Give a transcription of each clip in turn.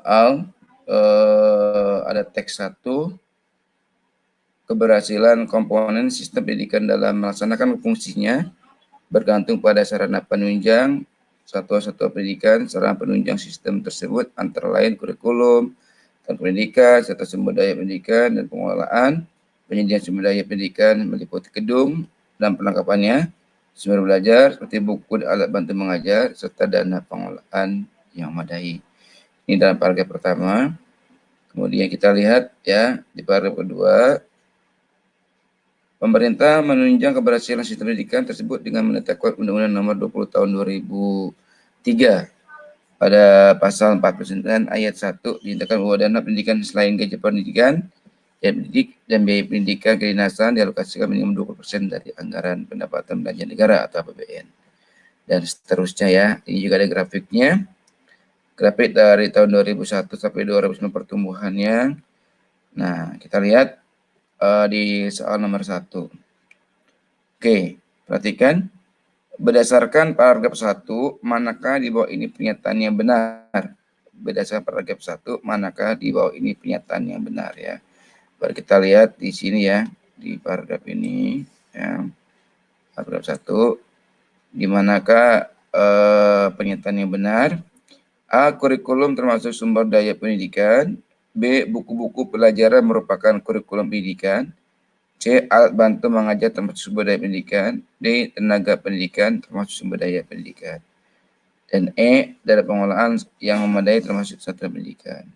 soal ada teks 1, keberhasilan komponen sistem pendidikan dalam melaksanakan fungsinya bergantung pada sarana penunjang satuan-satuan pendidikan, sarana penunjang sistem tersebut antara lain kurikulum, pendidikan, serta sumber daya pendidikan dan pengelolaan, penyediaan sumber daya pendidikan meliputi gedung dan perlengkapannya, sumber belajar seperti buku dan alat bantu mengajar, serta dana pengelolaan yang memadai. Ini dalam paragraf pertama. Kemudian kita lihat ya di paragraf kedua, pemerintah menunjang keberhasilan sistem pendidikan tersebut dengan menetapkan Undang-Undang Nomor 20 Tahun 2003 pada pasal 49 ayat 1 dinyatakan bahwa dana pendidikan selain gaji pendidikan, dan biaya pendidikan kedinasan dialokasikan minimum 20% dari anggaran pendapatan belanja negara atau APBN. Dan seterusnya ya, ini juga ada grafiknya. Grafik dari tahun 2001 sampai 2009 pertumbuhannya. Nah, kita lihat di soal nomor 1. Oke, perhatikan. Berdasarkan paragraf 1, manakah di bawah ini pernyataan yang benar? Berdasarkan paragraf 1, manakah di bawah ini pernyataan yang benar ya? Baru kita lihat di sini ya, di paragraf ini ya. Paragraf 1, di manakah pernyataan yang benar? A. Kurikulum termasuk sumber daya pendidikan. B. Buku-buku pelajaran merupakan kurikulum pendidikan. C. Alat bantu mengajar termasuk sumber daya pendidikan. D. Tenaga pendidikan termasuk sumber daya pendidikan. Dan E. Dana pengelolaan yang memadai termasuk satuan pendidikan.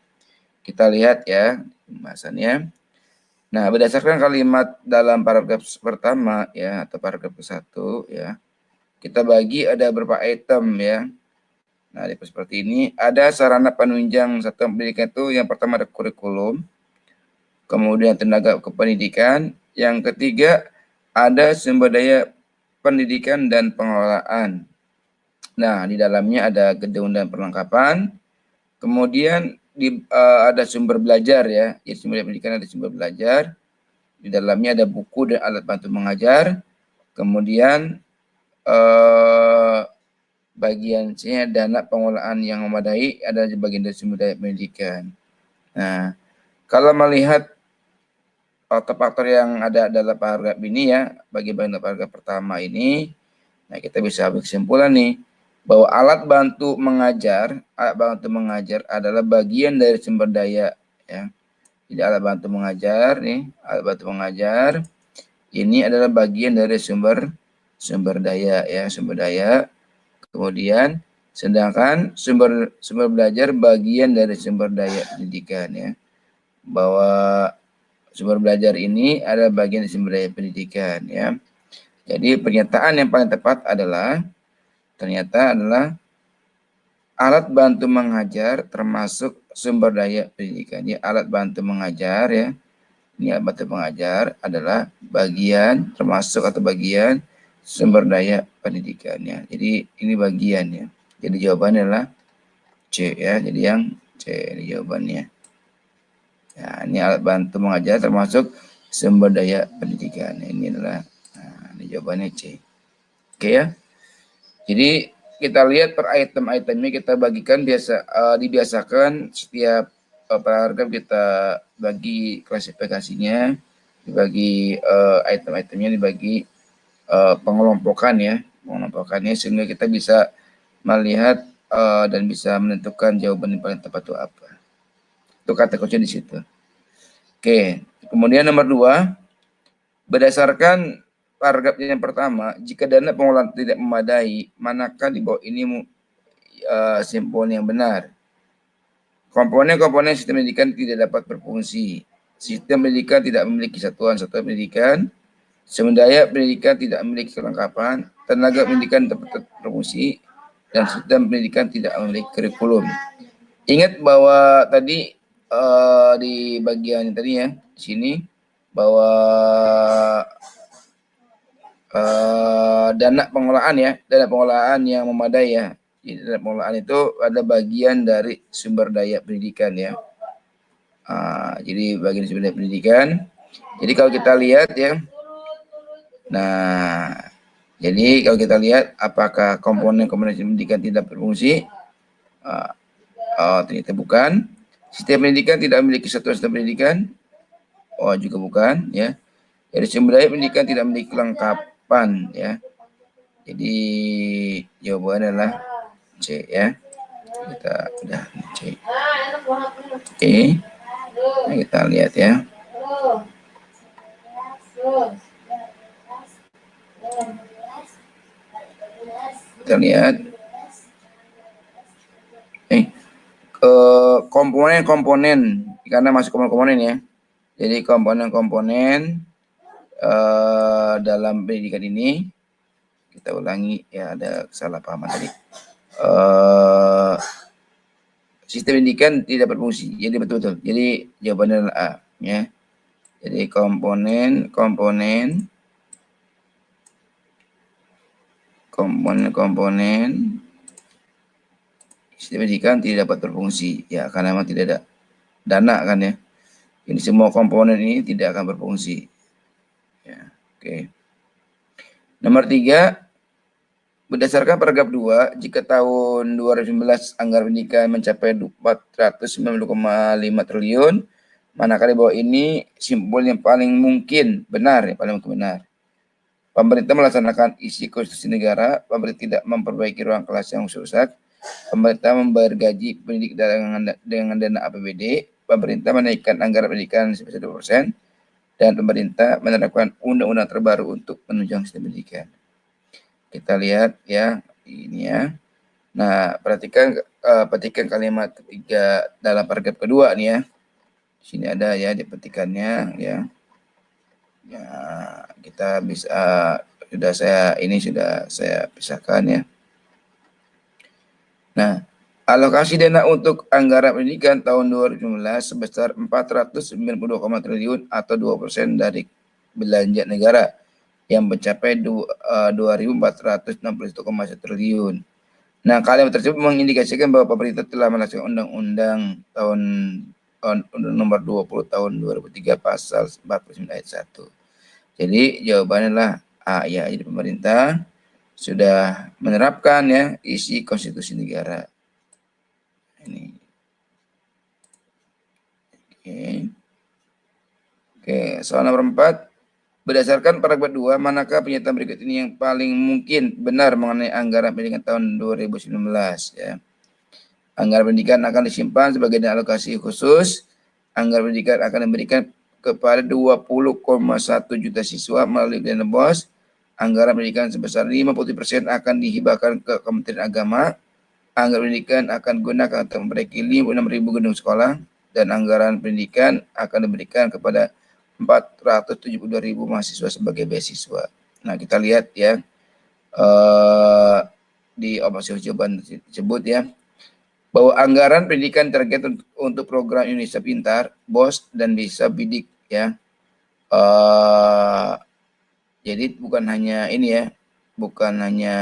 Kita lihat ya pembahasannya. Nah, berdasarkan kalimat dalam paragraf pertama ya atau paragraf ke-1 ya, kita bagi ada beberapa item ya. Nah, seperti ini ada sarana penunjang satuan pendidikan itu yang pertama ada kurikulum, kemudian tenaga kependidikan, yang ketiga ada sumber daya pendidikan dan pengelolaan. Nah, di dalamnya ada gedung dan perlengkapan, kemudian ada sumber belajar ya, sumber pendidikan ada sumber belajar. Di dalamnya ada buku dan alat bantu mengajar. Kemudian bagian C dana pengelolaan yang memadai adalah bagian dari sumber daya pendidikan. Nah, kalau melihat faktor-faktor yang ada dalam paragraf ini ya, bagian paragraf pertama ini, nah kita bisa ambil kesimpulan nih bahwa alat bantu mengajar adalah bagian dari sumber daya ya. Jadi alat bantu mengajar nih, alat bantu mengajar ini adalah bagian dari sumber daya ya, sumber daya. Kemudian sedangkan sumber belajar bagian dari sumber daya pendidikan ya. Bahwa sumber belajar ini adalah bagian dari sumber daya pendidikan ya. Jadi pernyataan yang paling tepat adalah ternyata adalah alat bantu mengajar termasuk sumber daya pendidikan. Ya, alat bantu mengajar ya. Ini alat bantu mengajar adalah bagian termasuk atau bagian sumber daya pendidikannya. Jadi ini bagiannya. Jadi jawabannya adalah C ya. Jadi yang C ini jawabannya. Ya, ini alat bantu mengajar termasuk sumber daya pendidikan. Ini adalah ini jawabannya C. Oke ya. Jadi kita lihat per item-itemnya kita bagikan dibiasakan setiap paragraf kita bagi klasifikasinya, dibagi item-itemnya dibagi pengelompokannya sehingga kita bisa melihat dan bisa menentukan jawaban yang paling tepat itu apa. Itu kata kunci di situ. Oke, kemudian nomor 2, berdasarkan paragraf yang pertama, jika dana pengelolaan tidak memadai, manakah di bawah ini kesimpulan yang benar? Komponen-komponen sistem pendidikan tidak dapat berfungsi. Sistem pendidikan tidak memiliki satuan pendidikan. Sumber daya pendidikan tidak memiliki kelengkapan. Tenaga pendidikan dapat berfungsi. Dan sistem pendidikan tidak memiliki kurikulum. Ingat bahwa tadi di bagian tadi ya, di sini bahwa dana pengelolaan yang memadai ya. Jadi dana pengelolaan itu ada bagian dari sumber daya pendidikan ya. Jadi bagian sumber daya pendidikan. Jadi kalau kita lihat ya, nah jadi kalau kita lihat apakah komponen pendidikan tidak berfungsi? Ternyata bukan. Sistem pendidikan tidak memiliki satuan sistem pendidikan. Oh, juga bukan, ya. Jadi sumber daya pendidikan tidak memiliki kelengkapan, ya. Jadi jawabannya adalah C, ya. Kita udah C. Oke. Nah, kita lihat ya. Kita lihat. Komponen-komponen karena masuk komponen ya. Jadi komponen-komponen dalam pendidikan ini kita ulangi ya, ada kesalahpahaman tadi. Sistem pendidikan tidak berfungsi. Jadi betul-betul. Jadi jawabannya adalah A ya. Jadi komponen sistem pendidikan tidak dapat berfungsi ya, karena memang tidak ada dana kan ya. Jadi semua komponen ini tidak akan berfungsi. Ya, oke. Nomor 3, berdasarkan paragraf 2, jika tahun 2019 anggaran pendidikan mencapai 490,5 triliun, manakala di bawah ini simpul yang paling mungkin benar, ya, paling mungkin benar. Pemerintah melaksanakan isi konstitusi negara, pemerintah tidak memperbaiki ruang kelas yang rusak, pemerintah membayar gaji pendidik dengan dana APBD, pemerintah menaikkan anggaran pendidikan sebesar 2%, dan pemerintah menerapkan undang-undang terbaru untuk menunjang sistem pendidikan. Kita lihat ya, ini ya. Nah, petikan kalimat ketiga dalam paragraf kedua nih ya. Di sini ada ya, di petikannya ya. Ya, kita bisa sudah saya pisahkan ya. Nah, alokasi dana untuk anggaran pendidikan tahun 2019 sebesar 492,0 triliun atau 2% dari belanja negara yang mencapai 2.461,1 triliun. Nah, kalimat tersebut mengindikasikan bahwa pemerintah telah melaksanakan Undang-Undang tahun nomor 20 tahun 2003 pasal 49 ayat 1. Jadi jawabannya adalah A ya. Jadi pemerintah sudah menerapkan ya isi konstitusi negara. Ini. Oke, soal nomor 4. Berdasarkan paragraf 2, manakah pernyataan berikut ini yang paling mungkin benar mengenai anggaran pendidikan tahun 2019 ya. Anggaran pendidikan akan disimpan sebagai dana alokasi khusus. Anggaran pendidikan akan diberikan kepada 20,1 juta siswa melalui dana BOS. Anggaran pendidikan sebesar 50% akan dihibahkan ke Kementerian Agama. Anggaran pendidikan akan digunakan untuk memperbaiki 56.000 gedung sekolah, dan anggaran pendidikan akan diberikan kepada 472.000 mahasiswa sebagai beasiswa. Nah, kita lihat ya di opsi jawaban tersebut ya, bahwa anggaran pendidikan target untuk program Indonesia Pintar, BOS, dan Bisa Bidik ya. Jadi bukan hanya ini ya, bukan hanya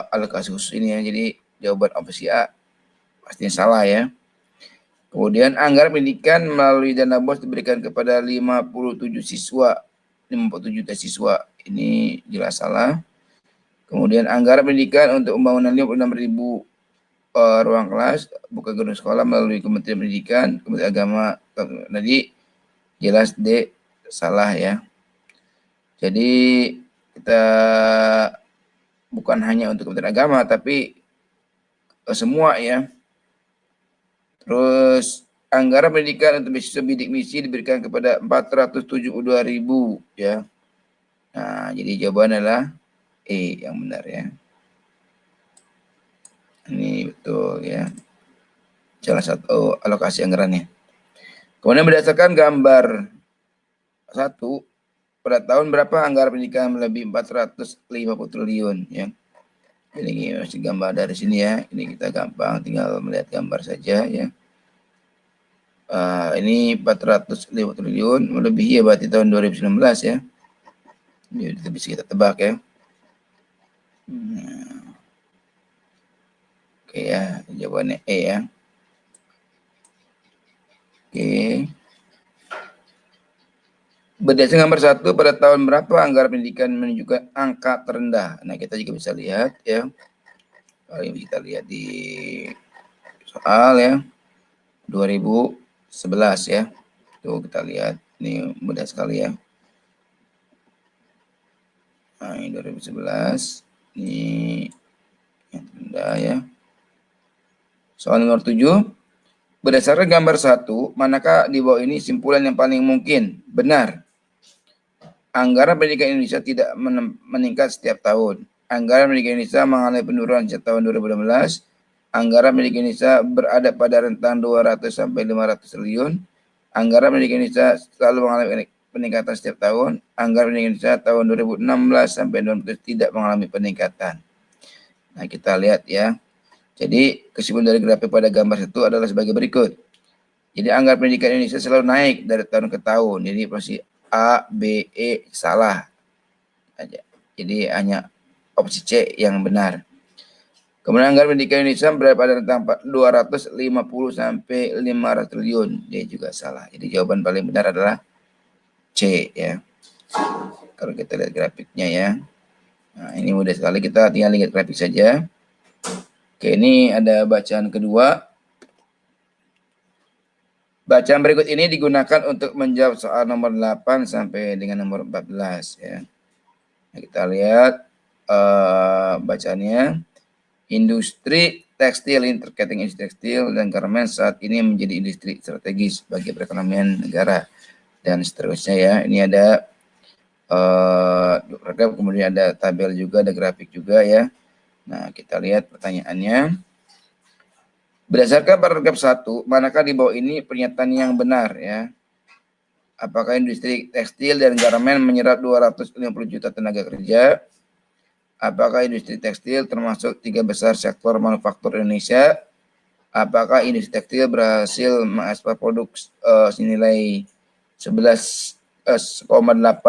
alokasi khusus ini ya. Jadi jawaban opsi A pastinya salah ya. Kemudian anggaran pendidikan melalui dana BOS diberikan kepada 57 juta siswa. Ini jelas salah. Kemudian anggaran pendidikan untuk pembangunan 56.000 ruang kelas, bukan gedung sekolah, melalui Kementerian Pendidikan, Kementerian Agama. Tadi jelas D salah ya. Jadi kita bukan hanya untuk Kementerian Agama, tapi semua ya. Terus anggaran pendidikan untuk beasiswa bidik misi diberikan kepada 472.000 ya. Nah, jadi jawabannya adalah E yang benar ya. Ini betul ya. Salah satu alokasi anggarannya. Kemudian berdasarkan gambar 1, pada tahun berapa anggaran pendidikan melebihi 450 triliun ya. Ini masih gambar dari sini ya. Ini kita gampang tinggal melihat gambar saja ya. Ini 450 triliun melebihi ya berarti tahun 2019 ya. Ini bisa kita tebak ya. Oke ya, jawabannya E ya. Oke. Berdasarkan gambar 1, pada tahun berapa anggaran pendidikan menunjukkan angka terendah. Nah, kita juga bisa lihat ya. Kalau ini kita lihat di soal ya 2011 ya. Tuh kita lihat, ini mudah sekali ya. Nah, ini 2011. Ini yang rendah ya. Soal nomor 7. Berdasarkan gambar 1, manakah di bawah ini simpulan yang paling mungkin? Benar. Anggaran pendidikan Indonesia tidak meningkat setiap tahun. Anggaran pendidikan Indonesia mengalami penurunan sejak tahun 2016. Anggaran pendidikan Indonesia berada pada rentang 200 sampai 500 triliun. Anggaran pendidikan Indonesia selalu mengalami peningkatan setiap tahun. Anggaran pendidikan Indonesia tahun 2016 sampai 2020 tidak mengalami peningkatan. Nah, kita lihat ya. Jadi, kesimpulan dari grafik pada gambar itu adalah sebagai berikut. Jadi, anggaran pendidikan Indonesia selalu naik dari tahun ke tahun. Jadi, posisi A, B, E salah. Jadi, hanya opsi C yang benar. Kemudian anggaran pendidikan Indonesia berada pada rentang 250 sampai 500 triliun. Dia juga salah. Jadi jawaban paling benar adalah C ya. Kalau kita lihat grafiknya ya. Nah, ini mudah sekali, kita tinggal lihat grafik saja. Oke, ini ada bacaan kedua. Bacaan berikut ini digunakan untuk menjawab soal nomor 8 sampai dengan nomor 14 ya. Nah, kita lihat bacaannya. Industri tekstil, ini terkait dengan industri tekstil dan garmen saat ini menjadi industri strategis bagi perekonomian negara dan seterusnya ya. Ini ada kemudian ada tabel juga, ada grafik juga ya. Nah, kita lihat pertanyaannya. Berdasarkan paragraf 1, manakah di bawah ini pernyataan yang benar ya? Apakah industri tekstil dan garmen menyerap 250 juta tenaga kerja? Apakah industri tekstil termasuk 3 besar sektor manufaktur Indonesia? Apakah industri tekstil berhasil mengekspor produk senilai 11,8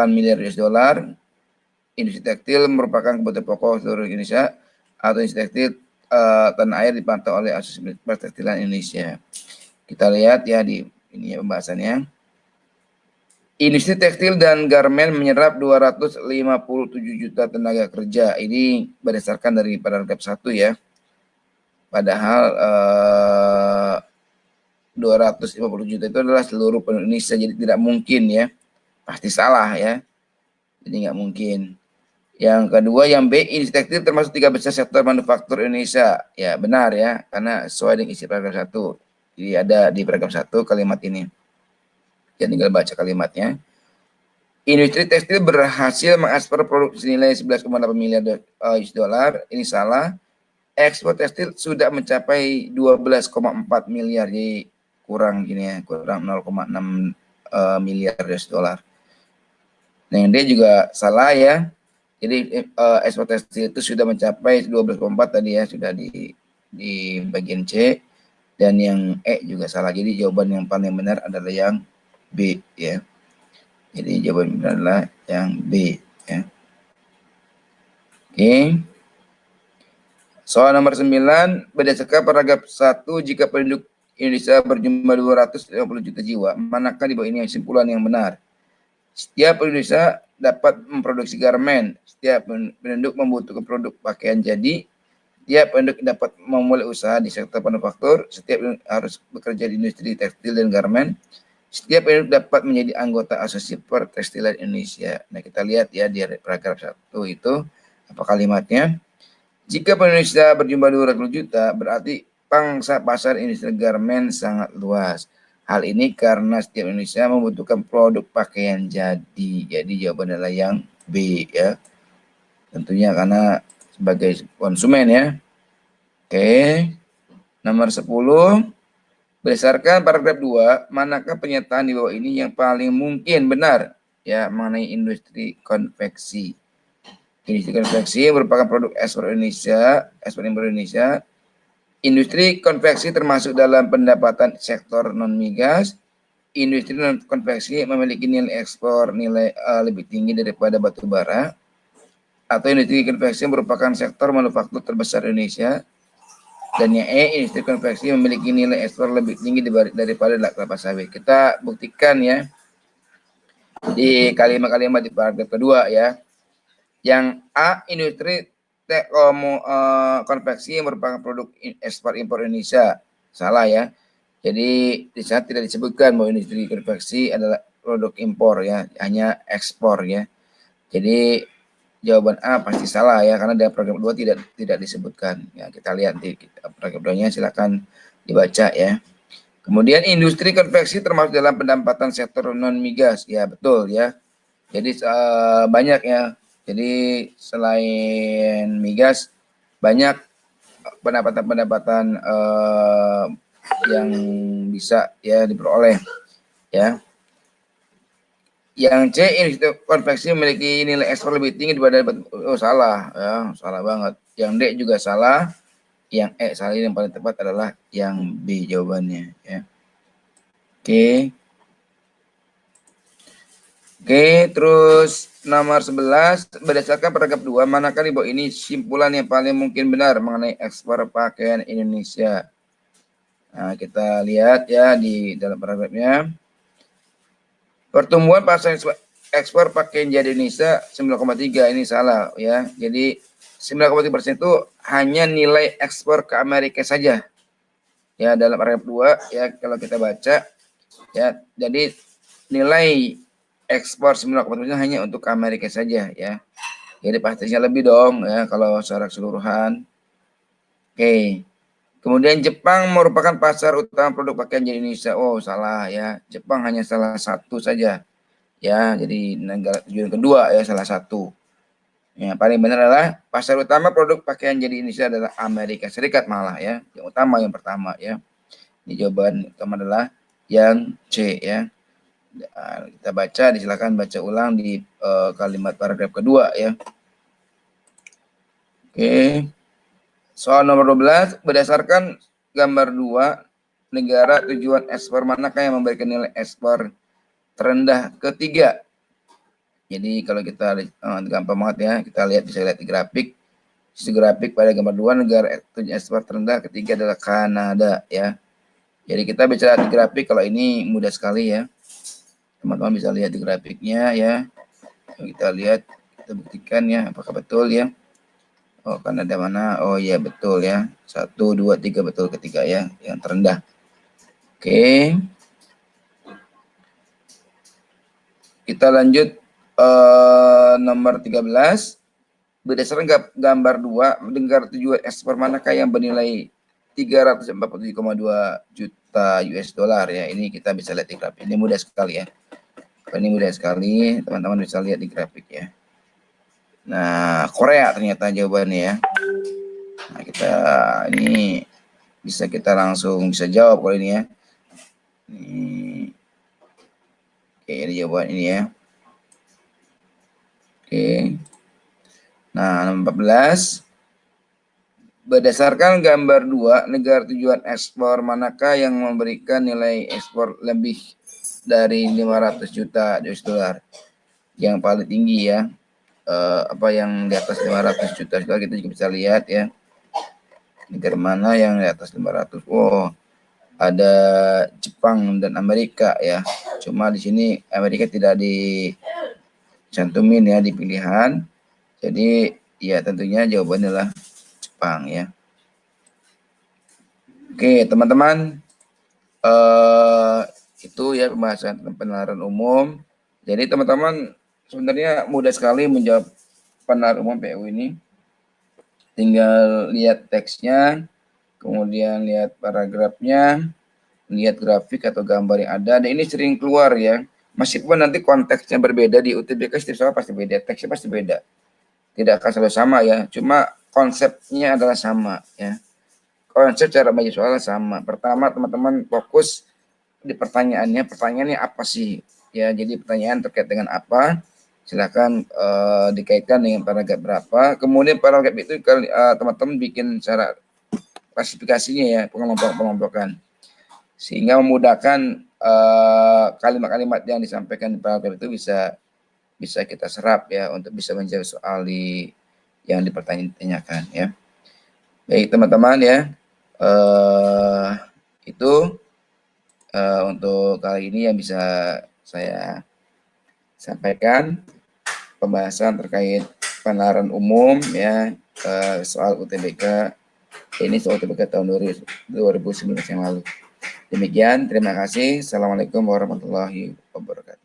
miliar US dollar? Industri tekstil merupakan kebutuhan pokok seluruh Indonesia, atau industri tekstil tanah air dipantau oleh Asosiasi Pertekstilan Indonesia? Kita lihat ya di ini pembahasannya. Industri tekstil dan garmen menyerap 257 juta tenaga kerja. Ini berdasarkan dari paragraf 1 ya. Padahal 250 juta itu adalah seluruh penduduk Indonesia, jadi tidak mungkin ya. Pasti salah ya. Jadi nggak mungkin. Yang kedua, yang B, industri tekstil termasuk 3 besar sektor manufaktur Indonesia. Ya benar ya, karena sesuai dengan isi paragraf 1. Jadi ada di paragraf 1 kalimat ini. Ya, tinggal baca kalimatnya. Industri tekstil berhasil mengekspor produk senilai 11,8 miliar US dollar. Ini salah. Ekspor tekstil sudah mencapai 12,4 miliar. Jadi kurang gini ya, kurang 0,6 miliar US dollar. Nah, yang D juga salah ya. Jadi ekspor tekstil itu sudah mencapai 12,4 tadi ya, sudah di bagian C. Dan yang E juga salah. Jadi jawaban yang paling benar adalah yang B ya. Jadi jawaban benar adalah yang B ya. Oke. Soal nomor 9, berdasarkan paragraf 1, jika penduduk Indonesia berjumlah 250 juta jiwa, manakah di bawah ini kesimpulan yang benar? Setiap Indonesia dapat memproduksi garmen, setiap penduduk membutuhkan produk pakaian jadi, setiap penduduk dapat memulai usaha di sektor manufaktur, setiap harus bekerja di industri tekstil dan garmen, setiap penduduk dapat menjadi anggota Asosiasi Pertekstilan Indonesia. Nah, kita lihat ya di paragraf 1 itu apa kalimatnya. Jika penduduk Indonesia berjumlah 200 juta, berarti pangsa pasar industri garmen sangat luas. Hal ini karena setiap Indonesia membutuhkan produk pakaian jadi. Jadi jawaban adalah yang B ya. Tentunya karena sebagai konsumen ya. Oke. Nomor 10. Berdasarkan paragraf 2, manakah pernyataan di bawah ini yang paling mungkin benar ya mengenai industri konveksi? Industri konveksi merupakan produk ekspor Indonesia, ekspor impor Indonesia. Industri konveksi termasuk dalam pendapatan sektor non-migas. Industri konveksi memiliki nilai ekspor lebih tinggi daripada batu bara. Atau industri konveksi merupakan sektor manufaktur terbesar Indonesia. Dan yang E, industri konveksi memiliki nilai ekspor lebih tinggi daripada kelapa sawit. Kita buktikan ya di kalimat-kalimat di paragraf kedua ya. Yang A, industri konveksi merupakan produk ekspor impor Indonesia. salah ya. Jadi di sana tidak disebutkan bahwa industri konveksi adalah produk impor ya, hanya ekspor ya. Jadi jawaban A pasti salah ya, karena dalam paragraf 2 tidak disebutkan. Ya, kita lihat di paragraf 2-nya, silakan dibaca ya. Kemudian industri konveksi termasuk dalam pendapatan sektor non migas. Ya, betul ya. Jadi banyak ya. Jadi selain migas banyak pendapatan-pendapatan yang bisa ya diperoleh ya. Yang C, industri konveksi memiliki nilai ekspor lebih tinggi daripada salah ya, salah banget. Yang D juga salah. Yang E salah, yang paling tepat adalah yang B jawabannya ya. Oke. Oke, terus nomor 11, berdasarkan paragraf 2, manakah di bawah ini simpulan yang paling mungkin benar mengenai ekspor pakaian Indonesia? Nah, kita lihat ya di dalam paragrafnya. Pertumbuhan pasar ekspor pakaian jadi Indonesia 9,3, ini salah ya. Jadi 9,3% itu hanya nilai ekspor ke Amerika saja. Ya, dalam paragraf 2 ya, kalau kita baca ya, jadi nilai ekspor 9,3% hanya untuk ke Amerika saja ya. Jadi pastinya lebih dong ya kalau secara keseluruhan. Oke. Kemudian Jepang merupakan pasar utama produk pakaian jadi Indonesia. Oh, salah ya. Jepang hanya salah satu saja. Ya, jadi negara tujuan kedua ya, salah satu. Yang paling benar adalah pasar utama produk pakaian jadi Indonesia adalah Amerika Serikat malah ya. Yang utama, yang pertama ya. Ini jawaban utama adalah yang C ya. Nah, kita baca, silakan baca ulang di kalimat paragraf kedua ya. Oke. Soal nomor 12, berdasarkan gambar 2, negara tujuan ekspor manakah yang memberikan nilai ekspor terendah ketiga? Jadi kalau kita gampang banget ya, kita lihat, bisa lihat di grafik. Sisi grafik pada gambar 2, negara tujuan ekspor terendah ketiga adalah Kanada ya. Jadi kita bicara di grafik, kalau ini mudah sekali ya. Teman-teman bisa lihat di grafiknya ya. Kita lihat, kita buktikan ya apakah betul ya. Oh, Kanada mana? Oh iya betul ya. 1, 2, 3 betul, ketiga ya, yang terendah. Oke. Kita lanjut nomor 13. Berdasarkan gambar 2, negara tujuan ekspor manakah yang bernilai 347,2 juta US dollar ya. Ini kita bisa lihat di grafik. Ini mudah sekali ya. Ini mudah sekali, teman-teman bisa lihat di grafik ya. Nah, Korea ternyata jawabannya ya. Nah, ini bisa kita langsung bisa jawab kalau ini ya. Ini. Oke, ini jawaban ini ya. Oke. Nah, nomor 14. Berdasarkan gambar 2, negara tujuan ekspor manakah yang memberikan nilai ekspor lebih dari 500 juta US dollar? Yang paling tinggi ya. Apa yang di atas 500 juta US dollar, kita juga bisa lihat ya. Negara mana yang di atas 500? Oh, ada Jepang dan Amerika ya. Cuma di sini Amerika tidak dicantumin ya di pilihan. Jadi ya tentunya jawabannya adalah Jepang ya. Oke teman-teman, itu ya pembahasan tentang penalaran umum. Jadi teman-teman sebenarnya mudah sekali menjawab penalaran umum PU ini. Tinggal lihat teksnya, kemudian lihat paragrafnya, lihat grafik atau gambar yang ada. Dan ini sering keluar ya. Meskipun nanti konteksnya berbeda di UTBK, setiap soal pasti beda, teksnya pasti beda. Tidak akan selalu sama ya. Cuma konsepnya adalah sama ya. Konsep cara baca soal sama. Pertama teman-teman fokus di pertanyaannya apa sih ya. Jadi pertanyaan terkait dengan apa, silakan dikaitkan dengan paragraf berapa. Kemudian paragraf itu teman-teman bikin cara klasifikasinya ya, pengelompokan, sehingga memudahkan kalimat-kalimat yang disampaikan di paragraf itu bisa kita serap ya, untuk bisa menjawab soal yang dipertanyakan ya. Baik teman-teman ya, itu untuk kali ini yang bisa saya sampaikan, pembahasan terkait penalaran umum ya, soal UTBK Ini soal TBK tahun 2019 yang lalu. Demikian, terima kasih. Assalamualaikum warahmatullahi wabarakatuh.